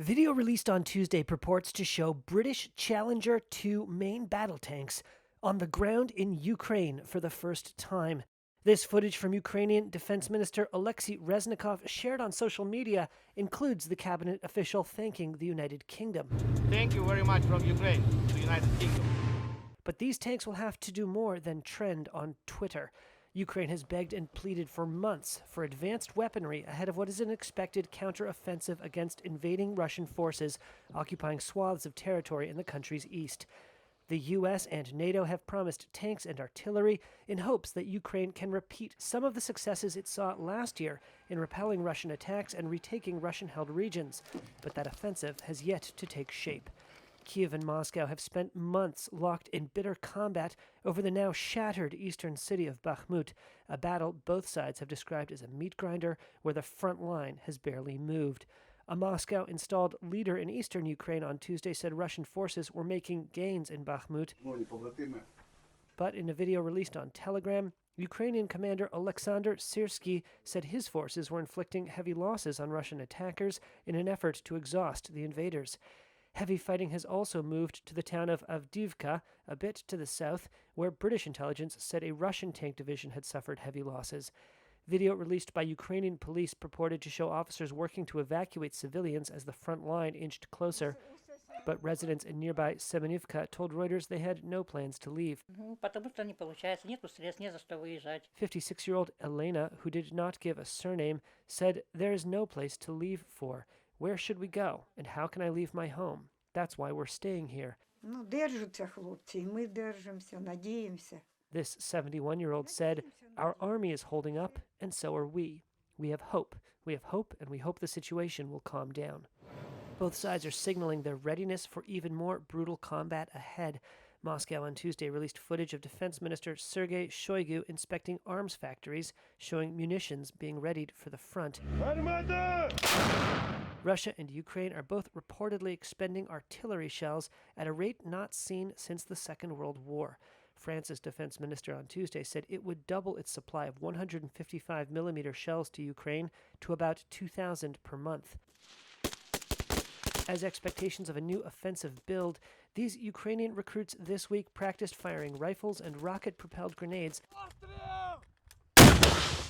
Video released on Tuesday purports to show British Challenger 2 main battle tanks on the ground in Ukraine for the first time. This footage from Ukrainian Defense Minister Alexei Reznikov shared on social media includes the cabinet official thanking the United Kingdom. Thank you very much from Ukraine to the United Kingdom. But these tanks will have to do more than trend on Twitter. Ukraine has begged and pleaded for months for advanced weaponry ahead of what is an expected counter-offensive against invading Russian forces occupying swaths of territory in the country's east. The U.S. and NATO have promised tanks and artillery in hopes that Ukraine can repeat some of the successes it saw last year in repelling Russian attacks and retaking Russian-held regions. But that offensive has yet to take shape. Kiev and Moscow have spent months locked in bitter combat over the now shattered eastern city of Bakhmut, a battle both sides have described as a meat grinder where the front line has barely moved. A Moscow-installed leader in eastern Ukraine on Tuesday said Russian forces were making gains in Bakhmut. But in a video released on Telegram, Ukrainian commander Alexander Syrsky said his forces were inflicting heavy losses on Russian attackers in an effort to exhaust the invaders. Heavy fighting has also moved to the town of Avdiivka, a bit to the south, where British intelligence said a Russian tank division had suffered heavy losses. Video released by Ukrainian police purported to show officers working to evacuate civilians as the front line inched closer. But residents in nearby Semenivka told Reuters they had no plans to leave. 56-year-old Elena, who did not give a surname, said, "There is no place to leave for. Where should we go? And how can I leave my home? That's why we're staying here." This 71-year-old said, "Our army is holding up, and so are we. We have hope. We have hope, and we hope the situation will calm down." Both sides are signaling their readiness for even more brutal combat ahead. Moscow on Tuesday released footage of Defense Minister Sergei Shoigu inspecting arms factories, showing munitions being readied for the front. Russia and Ukraine are both reportedly expending artillery shells at a rate not seen since the Second World War. France's defense minister on Tuesday said it would double its supply of 155mm shells to Ukraine to about 2,000 per month. As expectations of a new offensive build, these Ukrainian recruits this week practiced firing rifles and rocket-propelled grenades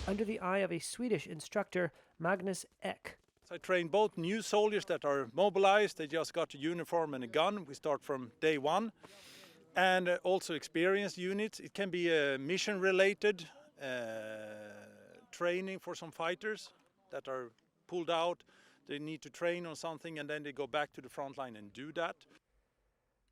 under the eye of a Swedish instructor, Magnus Ek. I train both new soldiers that are mobilized, they just got a uniform and a gun. We start from day one. And also experienced units. It can be mission-related training for some fighters that are pulled out. They need to train on something and then they go back to the front line and do that.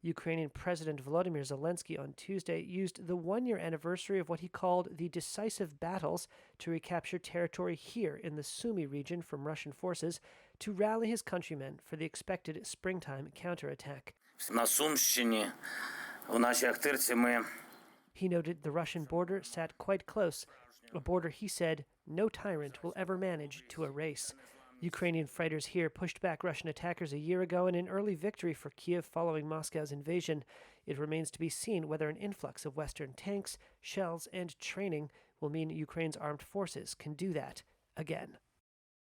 Ukrainian President Volodymyr Zelensky on Tuesday used the one-year anniversary of what he called the decisive battles to recapture territory here in the Sumy region from Russian forces to rally his countrymen for the expected springtime counterattack. He noted the Russian border sat quite close, a border he said no tyrant will ever manage to erase. Ukrainian fighters here pushed back Russian attackers a year ago in an early victory for Kiev following Moscow's invasion. It remains to be seen whether an influx of Western tanks, shells, and training will mean Ukraine's armed forces can do that again.